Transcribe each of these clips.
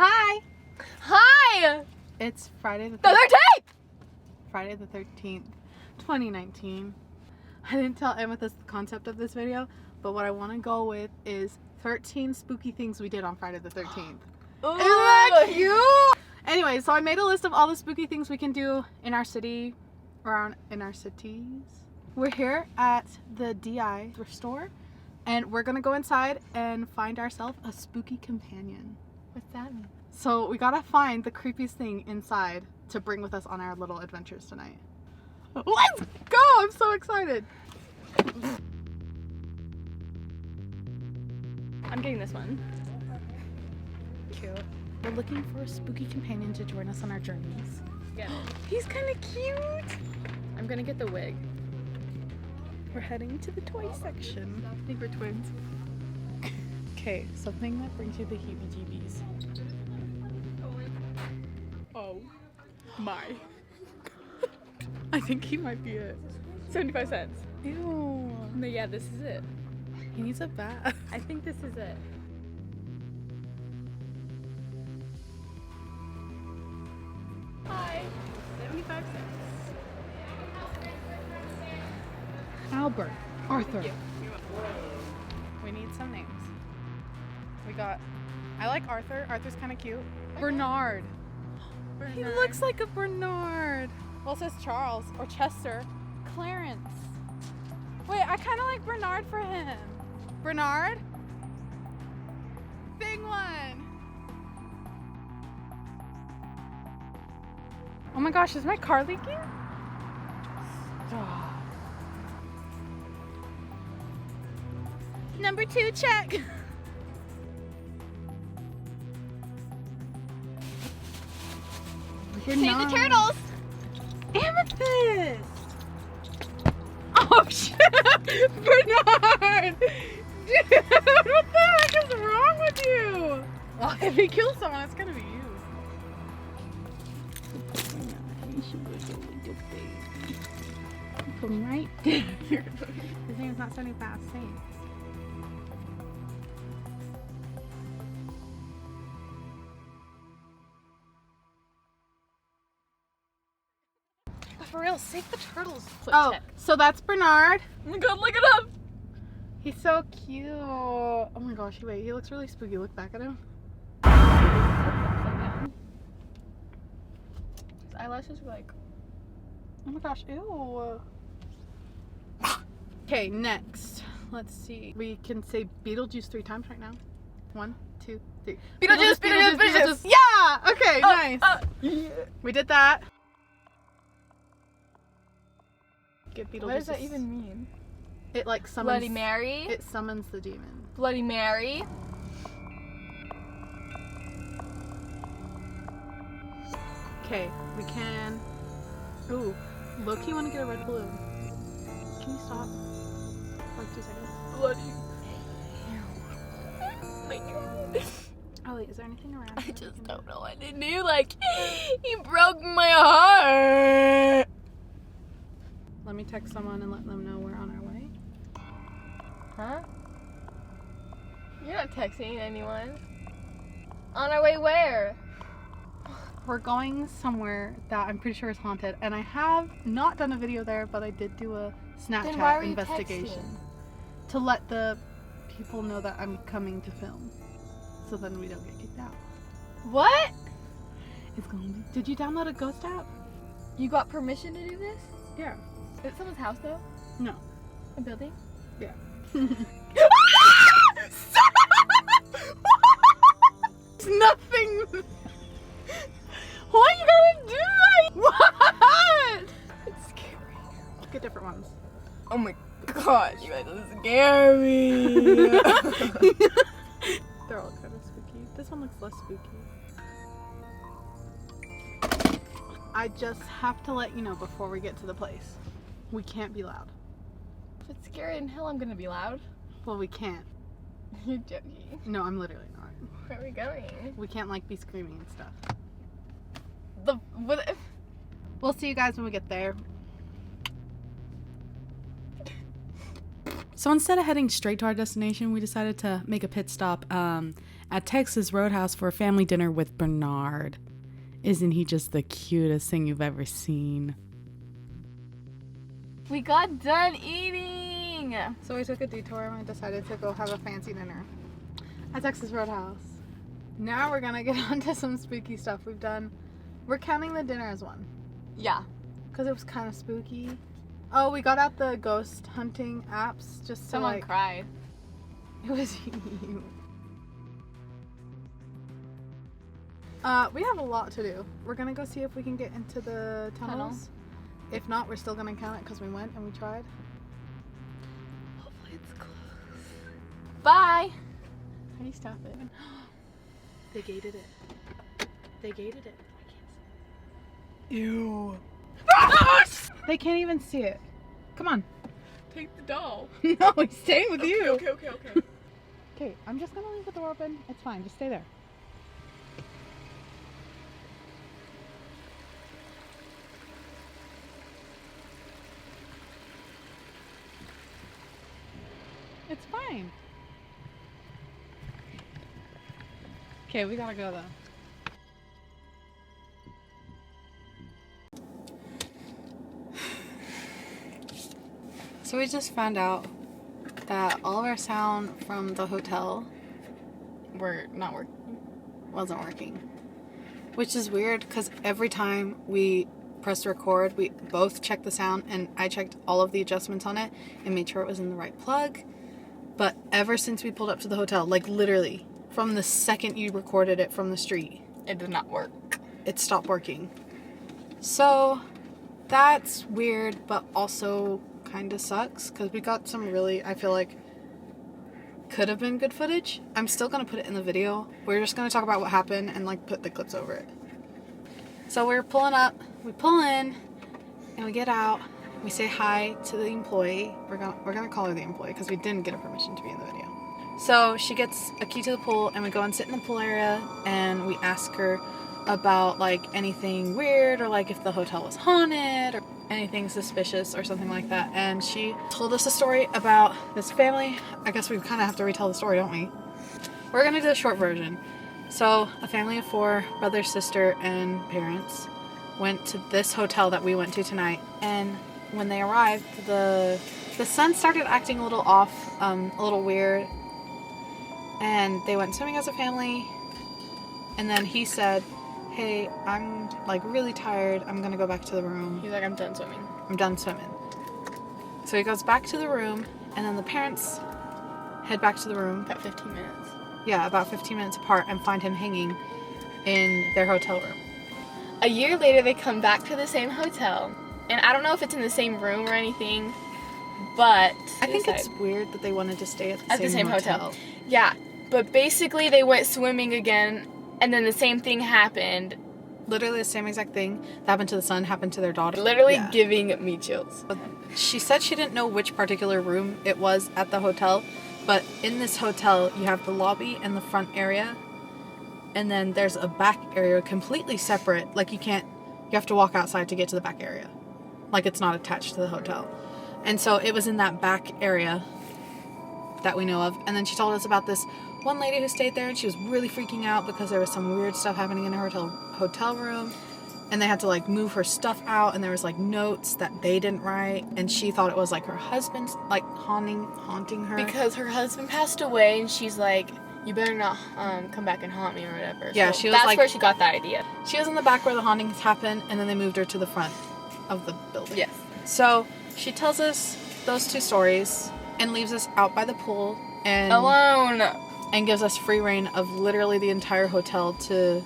Hi! Hi! It's Friday the The 13th! Friday the 13th, 2019. I didn't tell Amethyst the concept of this video, but what I want to go with is 13 spooky things we did on Friday the 13th. Ooh. Isn't that cute? Anyway, so I made a list of all the spooky things we can do in our city, around in our cities. We're here at the DI thrift store, and we're gonna go inside and find ourselves a spooky companion. What's that mean? So we gotta find the creepiest thing inside to bring with us on our little adventures tonight. Let's go! I'm so excited. I'm getting this one. Cute. We're looking for a spooky companion to join us on our journeys. Get it. He's kind of cute. I'm gonna get the wig. We're heading to the toy section. I think we're twins. Okay, something that brings you the heebie-jeebies. Oh my. I think he might be it. 75 cents. Ew. No, yeah, this is it. He needs a bath. I think this is it. Hi. 75 cents. Albert. Arthur. Thank We need some names. We got, I like Arthur. Arthur's kind of cute. Bernard. He looks like a Bernard. Well, it says Charles or Chester. Clarence. Wait, I kind of like Bernard for him. Bernard? Big one. Oh my gosh, is my car leaking? Stop. Number 2, check. Save the turtles! Amethyst! Oh shit! Bernard! Dude, what the heck is wrong with you? Well, if he kills someone, it's gonna be you. Come right there. His name's not 75 cents. For real, save the turtles. Oh, so that's Bernard. Oh my god, look it up! He's so cute. Oh my gosh, wait, he looks really spooky. Look back at him. His eyelashes are like... Oh my gosh, ew. Okay, next. Let's see. We can say Beetlejuice 3 times right now. 1, 2, 3. Beetlejuice, Beetlejuice, Beetlejuice! Yeah! Okay, nice. Yeah. We did that. Get Beetlejuice. What does that even mean? It like summons. Bloody Mary? It summons the demon. Bloody Mary? Okay, we can. Ooh, Loki, want to get a red balloon? Can you stop? Like 2 seconds. Bloody. Oh my god. Oh wait, is there anything around? I here we just can don't know what to do. Like, he broke my heart. Let me text someone and let them know we're on our way. Huh? You're not texting anyone. On our way where? We're going somewhere that I'm pretty sure is haunted, and I have not done a video there, but I did do a Then why Snapchat were you investigation texting? to let the people know that I'm coming to film, so then we don't get kicked out. What? It's gonna be. Did you download a ghost app? You got permission to do this? Yeah. Is it someone's house though? No. A building? Yeah. It's nothing. Why you gotta do that? What? It's scary. Look at different ones. Oh my god, you guys are scary. They're all kind of spooky. This one looks less spooky. I just have to let you know before we get to the place. We can't be loud. If it's scary in hell, I'm gonna be loud. Well, we can't. You're joking. No, I'm literally not. Where are we going? We can't like be screaming and stuff. What? We'll see you guys when we get there. So instead of heading straight to our destination, we decided to make a pit stop at Texas Roadhouse for a family dinner with Bernard. Isn't he just the cutest thing you've ever seen? We got done eating. So we took a detour and we decided to go have a fancy dinner at Texas Roadhouse. Now we're gonna get on to some spooky stuff we've done. We're counting the dinner as one. Yeah. Because it was kind of spooky. Oh, we got out the ghost hunting apps just to Someone cried. It was you. We have a lot to do. We're gonna go see if we can get into the tunnels. If not, we're still gonna count it because we went and we tried. Hopefully it's close. Bye. How do you stop it? They gated it. They gated it. I can't see. Ew. They can't even see it. Come on. Take the doll. No, he's staying with you. Okay. Okay, I'm just gonna leave the door open. It's fine. Just stay there. It's fine. Okay, we gotta go though. So we just found out that all of our sound from the hotel wasn't working. Which is weird because every time we pressed record, we both checked the sound and I checked all of the adjustments on it and made sure it was in the right plug. But ever since we pulled up to the hotel, like literally from the second you recorded it from the street, It did not work. it stopped working. So that's weird, but also kind of sucks because we got some really, I feel like, could have been good footage. I'm still going to put it in the video. We're just going to talk about what happened and like put the clips over it. So we're pulling up, we pull in, and we get out. We say hi to the employee. We're gonna call her the employee because we didn't get her permission to be in the video. So she gets a key to the pool and we go and sit in the pool area and we ask her about like anything weird or like if the hotel was haunted or anything suspicious or something like that. And she told us a story about this family. I guess we kind of have to retell the story, don't we? We're gonna do the short version. So a family of 4, brother, sister, and parents went to this hotel that we went to tonight, and when they arrived, the son started acting a little off, a little weird, and they went swimming as a family, and then he said, hey, I'm like really tired, I'm gonna go back to the room. He's like, I'm done swimming. I'm done swimming. So he goes back to the room, and then the parents head back to the room. About 15 minutes. Yeah, about 15 minutes apart, and find him hanging in their hotel room. A year later, they come back to the same hotel. And I don't know if it's in the same room or anything, but I think it's weird that they wanted to stay at the same hotel. hotel. Yeah, but basically they went swimming again, and then the same thing happened. Literally the same exact thing that happened to the son happened to their daughter. Literally Yeah. giving me chills. She said she didn't know which particular room it was at the hotel, but in this hotel you have the lobby and the front area, and then there's a back area completely separate. Like you have to walk outside to get to the back area. Like it's not attached to the hotel. And so it was in that back area that we know of. And then she told us about this one lady who stayed there, and she was really freaking out because there was some weird stuff happening in her hotel room. And they had to like move her stuff out, and there was like notes that they didn't write, and she thought it was like her husband's like haunting her. Because her husband passed away, and she's like, you better not come back and haunt me or whatever. Yeah, so she was that's like- where she got that idea. She was in the back where the hauntings happened, and then they moved her to the front of the building. Yes. So she tells us those 2 stories and leaves us out by the pool and Alone. and gives us free reign of literally the entire hotel to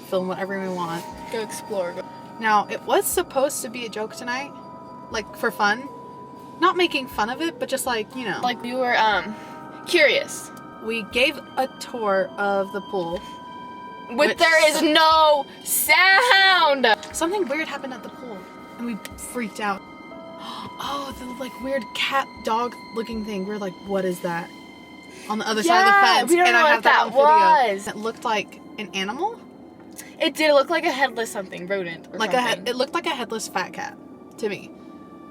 film whatever we want. Go explore. Now, it was supposed to be a joke tonight, like for fun. Not making fun of it, but just like, you know. Like we were curious. We gave a tour of the pool. Which there is no sound. Something weird happened at the pool, and we freaked out. Oh, the like weird cat dog looking thing. We're like, what is that? On the other side of the fence. we don't and know I what have that on that video. was. It looked like an animal. It did look like a headless something, rodent or Like something. it looked like a headless fat cat to me,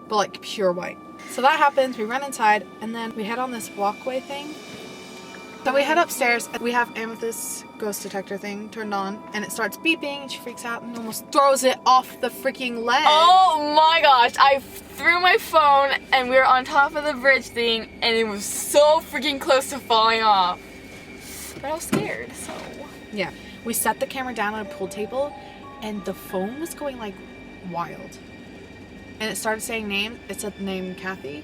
but like pure white. So that happens. We run inside, and then we head on this walkway thing, So we head upstairs and we have Amethyst's ghost detector thing turned on and it starts beeping and she freaks out and almost throws it off the freaking ledge. Oh my gosh, I threw my phone and we were on top of the bridge thing and it was so freaking close to falling off. But I was scared, so. Yeah. We set the camera down on a pool table and the phone was going like wild. And it started saying names. It said the name Kathy.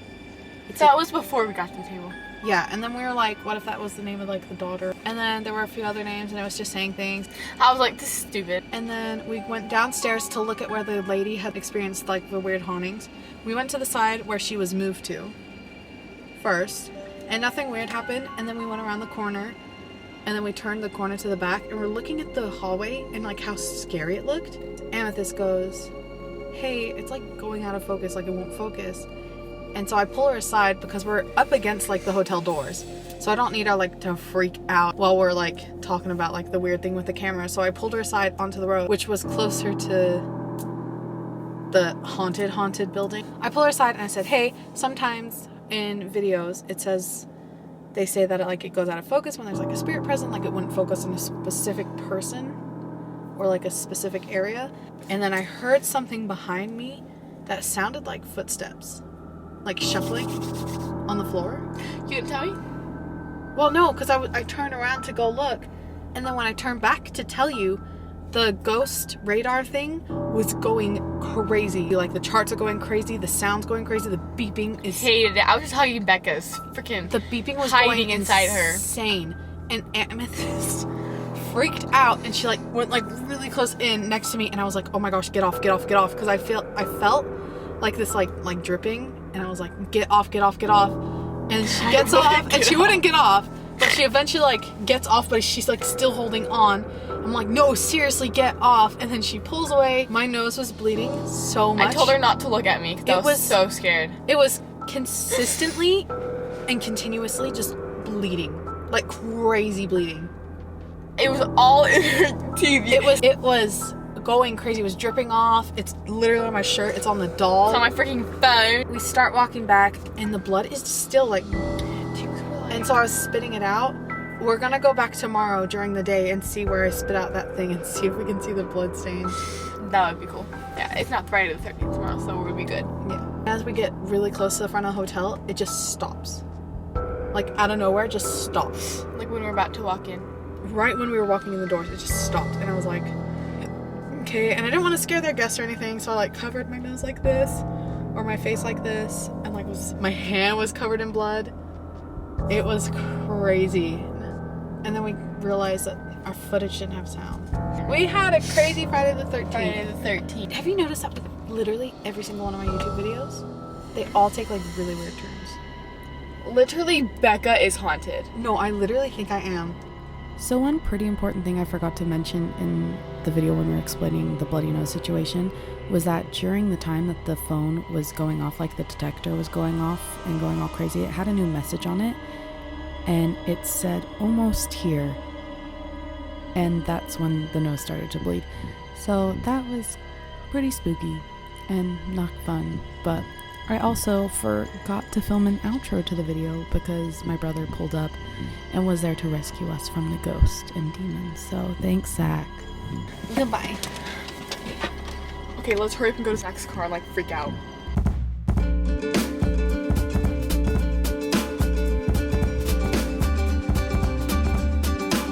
That was before we got to the table. Yeah, and then we were like, what if that was the name of like the daughter? And then there were a few other names and it was just saying things. I was like, this is stupid. And then we went downstairs to look at where the lady had experienced like the weird hauntings. We went to the side where she was moved to first and nothing weird happened. And then we went around the corner and then we turned the corner to the back and we're looking at the hallway and like how scary it looked. Amethyst goes, hey, it's like going out of focus, like it won't focus. And so I pull her aside because we're up against like the hotel doors. So I don't need her like to freak out while we're like talking about like the weird thing with the camera. So I pulled her aside onto the road, which was closer to the haunted building. I pulled her aside and I said, hey, sometimes in videos it says, they say that it goes out of focus when there's like a spirit present, like it wouldn't focus on a specific person or like a specific area. And then I heard something behind me that sounded like footsteps. Like shuffling on the floor. You didn't tell me? Well, no, because I turned around to go look, and then when I turned back to tell you, the ghost radar thing was going crazy. Like the charts are going crazy, the sound's going crazy, the beeping is. Hated it. I was just telling Becca's freaking. The beeping was hiding going inside her. Insane, and Amethyst freaked out, and she like went like really close in next to me, and I was like, oh my gosh, get off, because I felt like this like dripping. And I was like, get off. And she gets off, and she wouldn't get off. But she eventually, like, gets off, but she's, like, still holding on. I'm like, no, seriously, get off. And then she pulls away. My nose was bleeding so much. I told her not to look at me because I was so scared. It was consistently and continuously just bleeding. Like, crazy bleeding. It was all in her TV. It was going crazy. It was dripping off. It's literally on my shirt. It's on the doll. It's on my freaking phone. We start walking back and the blood is still like, and so I was spitting it out. We're gonna go back tomorrow during the day and see where I spit out that thing and see if we can see the blood stains. That would be cool. Yeah, it's not Friday the 13th tomorrow, so we'll be good. Yeah. As we get really close to the front of the hotel, it just stops. Like out of nowhere, it just stops. Like when we're about to walk in. Right when we were walking in the doors, it just stopped and I was like, okay, and I didn't want to scare their guests or anything, so I like covered my nose like this, or my face like this, and like my hand was covered in blood. It was crazy. And then we realized that our footage didn't have sound. We had a crazy Friday the 13th. Friday the 13th. Have you noticed that with literally every single one of my YouTube videos? They all take like really weird turns. Literally, Becca is haunted. No, I literally think I am. So one pretty important thing I forgot to mention in the video when we were explaining the bloody nose situation was that during the time that the phone was going off, like the detector was going off and going all crazy, it had a new message on it and it said almost here, and that's when the nose started to bleed. So that was pretty spooky and not fun, but I also forgot to film an outro to the video because my brother pulled up and was there to rescue us from the ghost and demons. So thanks, Zach. Goodbye. Okay, let's hurry up and go to Zach's car and like freak out.